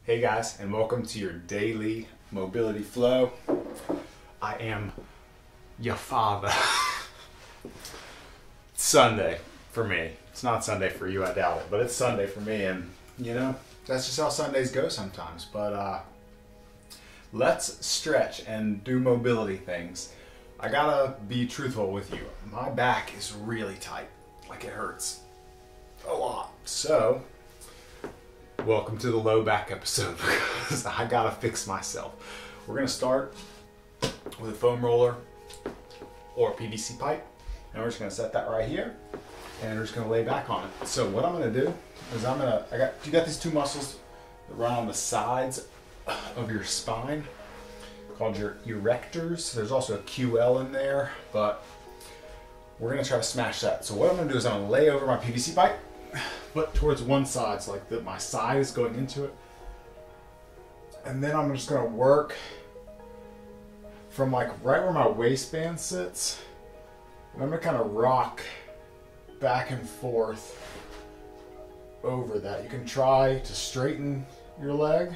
Hey guys, and welcome to your daily mobility flow. I am your father. It's Sunday for me. It's not Sunday for you, I doubt it, but it's Sunday for me, and you know, that's just how Sundays go sometimes. But let's stretch and do mobility things. I gotta be truthful with you. My back is really tight. Like, it hurts a lot. So welcome to the low back episode because I gotta fix myself. We're gonna start with a foam roller or a PVC pipe, and we're just gonna set that right here, and we're just gonna lay back on it. So what I'm gonna do is you got these two muscles that run on the sides of your spine called your erectors. There's also a QL in there, but we're gonna try to smash that. So what I'm gonna do is I'm gonna lay over my PVC pipe, but towards one side, so like my side is going into it. And then I'm just gonna work from like right where my waistband sits. And I'm gonna kind of rock back and forth over that. You can try to straighten your leg,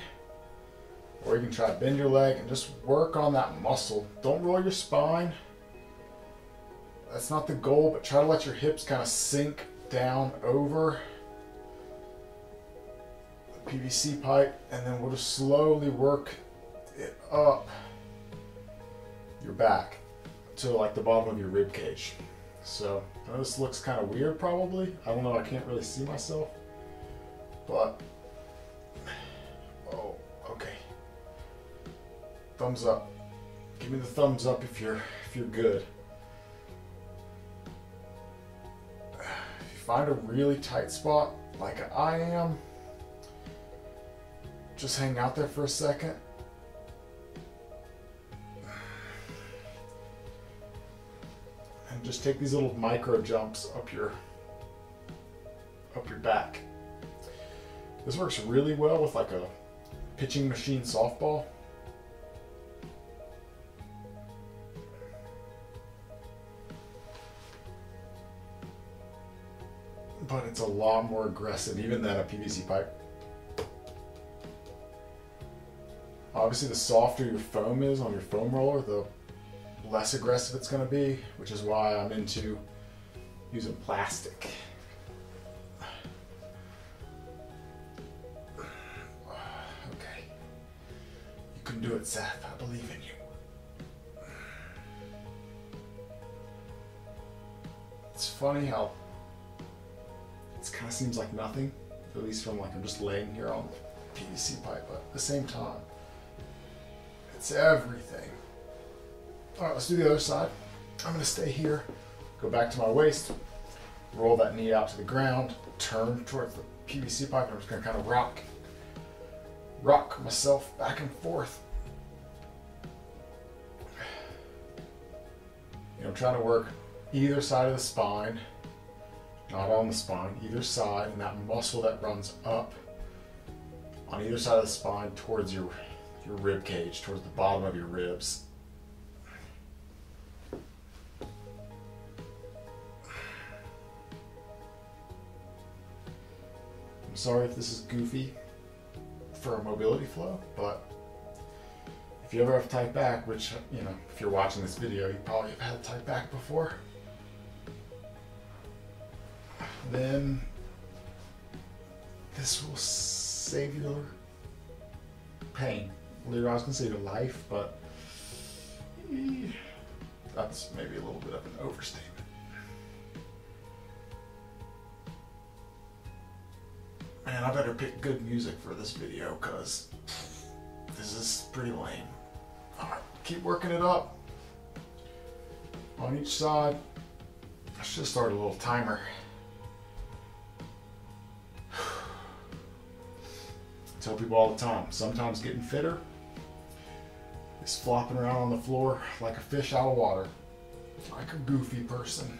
or you can try to bend your leg and just work on that muscle. Don't roll your spine. That's not the goal, but try to let your hips kind of sink down over the PVC pipe, and then we'll just slowly work it up your back to like the bottom of your rib cage. So I know this looks kind of weird probably. I don't know, I can't really see myself, but oh, okay. Thumbs up. Give me the thumbs up if you're good. Find a really tight spot like I am. Just hang out there for a second. And just take these little micro jumps up your back. This works really well with like a pitching machine softball. But it's a lot more aggressive even than a PVC pipe. Obviously, the softer your foam is on your foam roller, the less aggressive it's going to be, which is why I'm into using plastic. Okay. You can do it, Seth. I believe in you. It's funny how it kind of seems like nothing, at least from like I'm just laying here on the PVC pipe, but at the same time, it's everything. All right, let's do the other side. I'm gonna stay here, go back to my waist, roll that knee out to the ground, turn towards the PVC pipe, and I'm just gonna kind of rock myself back and forth. You know, I'm trying to work either side of the spine. Not on the spine, either side, and that muscle that runs up on either side of the spine towards your rib cage, towards the bottom of your ribs. I'm sorry if this is goofy for a mobility flow, but if you ever have tight back, which, you know, if you're watching this video, you probably have had tight back before, then this will save your pain. Later I was going to say your life, but that's maybe a little bit of an overstatement. Man, I better pick good music for this video because this is pretty lame. Alright, keep working it up on each side. I should start a little timer. I tell people all the time, sometimes getting fitter is flopping around on the floor like a fish out of water, like a goofy person.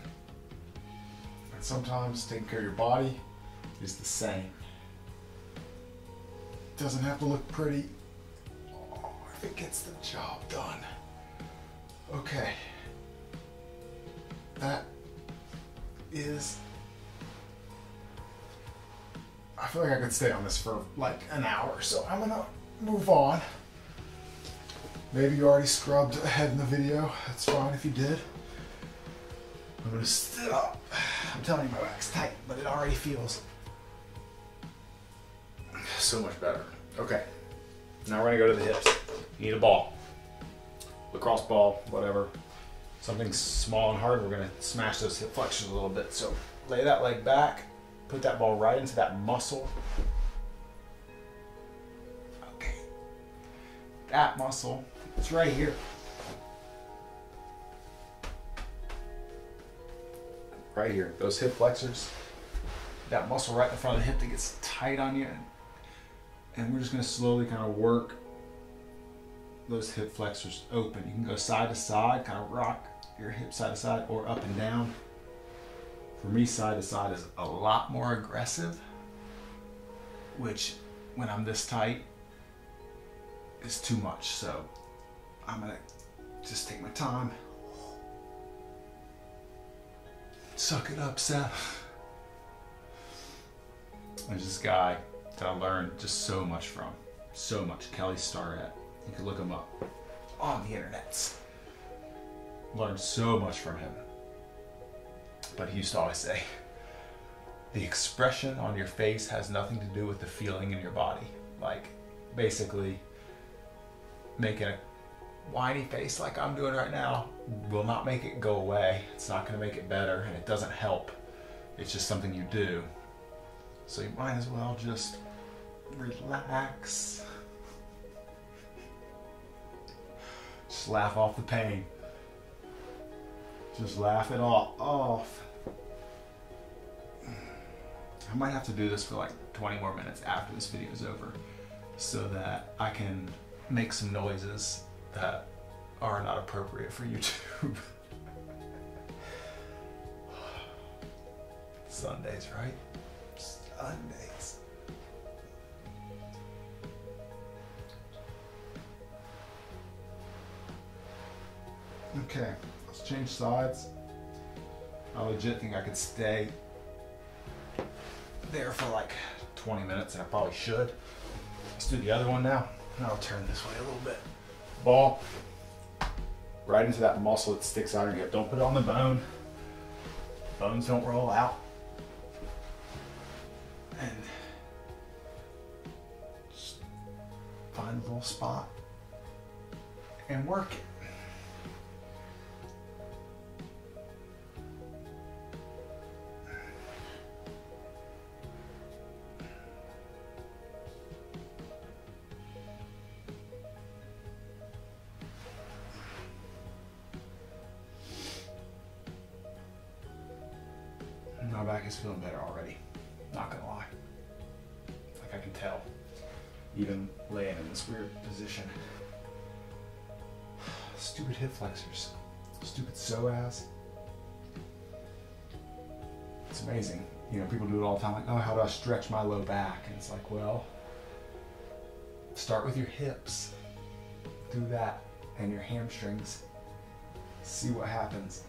And sometimes taking care of your body is the same. It doesn't have to look pretty if it gets the job done. Okay. That is, I feel like I could stay on this for like an hour, so I'm gonna move on. Maybe you already scrubbed ahead in the video. That's fine if you did. I'm gonna sit up. I'm telling you, my back's tight, but it already feels so much better. Okay, now we're gonna go to the hips. You need a ball, lacrosse ball, whatever. Something small and hard. We're gonna smash those hip flexors a little bit. So lay that leg back, put that ball right into that muscle. Okay, that muscle, it's right here. Right here, those hip flexors, that muscle right in the front of the hip that gets tight on you. And we're just gonna slowly kind of work those hip flexors open. You can go side to side, kind of rock your hip side to side or up and down. For me, side to side is a lot more aggressive, which when I'm this tight is too much. So I'm gonna just take my time. Suck it up, Seth. There's this guy that I learned just so much from. So much. Kelly Starrett. You can look him up on the internets. Learned so much from him. But he used to always say, the expression on your face has nothing to do with the feeling in your body. Like, basically, making a whiny face like I'm doing right now will not make it go away. It's not going to make it better, and it doesn't help. It's just something you do. So you might as well just relax. Just laugh off the pain. Just laugh it all off. I might have to do this for like 20 more minutes after this video is over so that I can make some noises that are not appropriate for YouTube. Sundays, right? Sundays. Okay, let's change sides. I legit think I could stay there for like 20 minutes, and I probably should. Let's do the other one now. And I'll turn this way a little bit. Ball right into that muscle that sticks out of your hip. Don't put it on the bone. Bones don't roll out. And just find a little spot and work it. My back is feeling better already, not gonna lie. Like I can tell, even laying in this weird position. Stupid hip flexors, stupid psoas. It's amazing. You know, people do it all the time, like, oh, how do I stretch my low back? And it's like, well, start with your hips, do that, and your hamstrings. See what happens.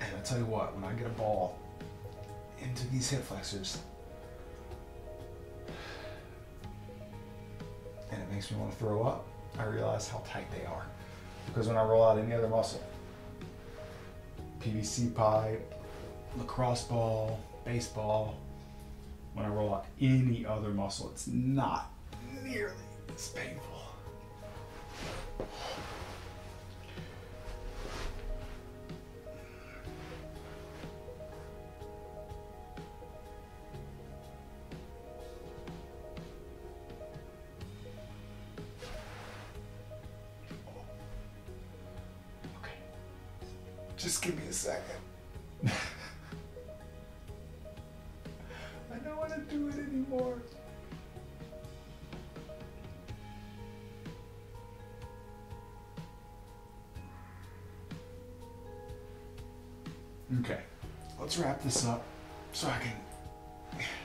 And I tell you what, when I get a ball into these hip flexors, and it makes me want to throw up, I realize how tight they are. Because when I roll out any other muscle, PVC pipe, lacrosse ball, baseball, when I roll out any other muscle, it's not nearly as painful. Just give me a second. I don't want to do it anymore. Okay, let's wrap this up so I can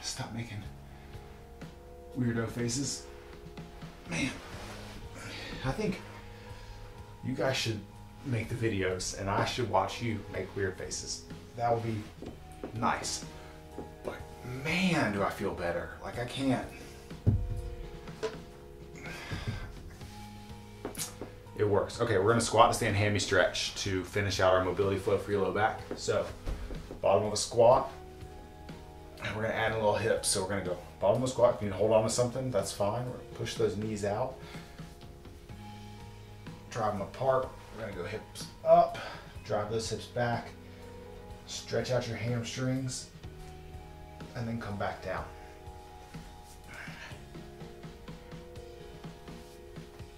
stop making weirdo faces. Man, I think you guys should make the videos and I should watch you make weird faces. That would be nice. man, do I feel better. Like I can't. It works. Okay, we're gonna squat and stand hammy stretch to finish out our mobility flow for your low back. So, bottom of a squat, and we're gonna add a little hips. So we're gonna go bottom of a squat. If you need to hold on to something, that's fine. We're gonna push those knees out, drive them apart. We're gonna go hips up, drive those hips back, stretch out your hamstrings, and then come back down.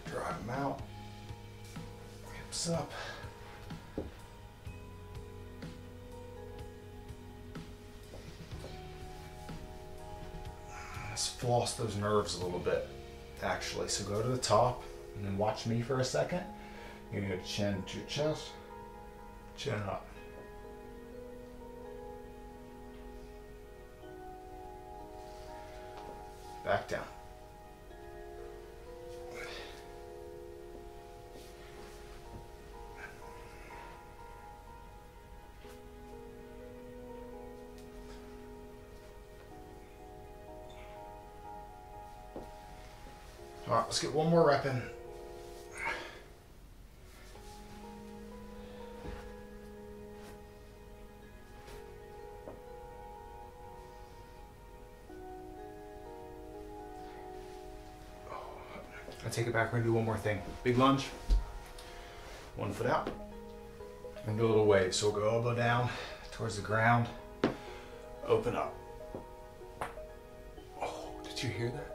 Drive them out. Hips up. Let's floss those nerves a little bit, actually. So go to the top and then watch me for a second. You're gonna go chin to your chest, chin up. Back down. All right, let's get one more rep in. I'll take it back. We're gonna do one more thing. Big lunge. One foot out. And do a little wave. So we'll go elbow down towards the ground. Open up. Oh, did you hear that?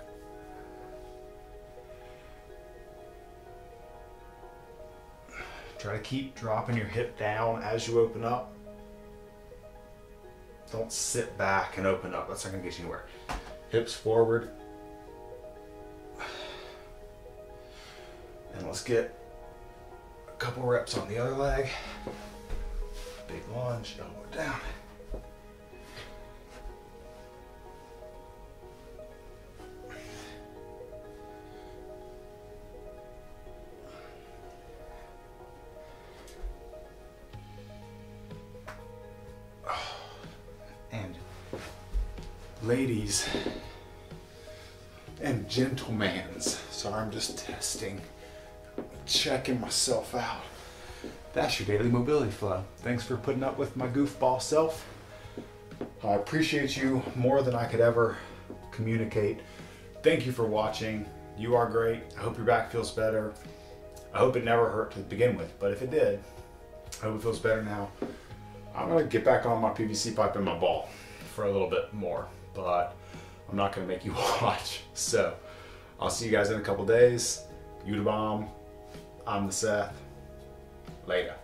Try to keep dropping your hip down as you open up. Don't sit back and open up. That's not gonna get you anywhere. Hips forward. And let's get a couple reps on the other leg. Big lunge, elbow down. And ladies and gentlemans, sorry, I'm just testing, checking myself out. That's your daily mobility flow. Thanks for putting up with my goofball self. I appreciate you more than I could ever communicate. Thank you for watching. You are great. I hope your back feels better. I hope it never hurt to begin with, but if it did, I hope it feels better now. I'm gonna get back on my PVC pipe and my ball for a little bit more, but I'm not gonna make you watch. So I'll see you guys in a couple days. You the bomb. I'm the Seth. Later.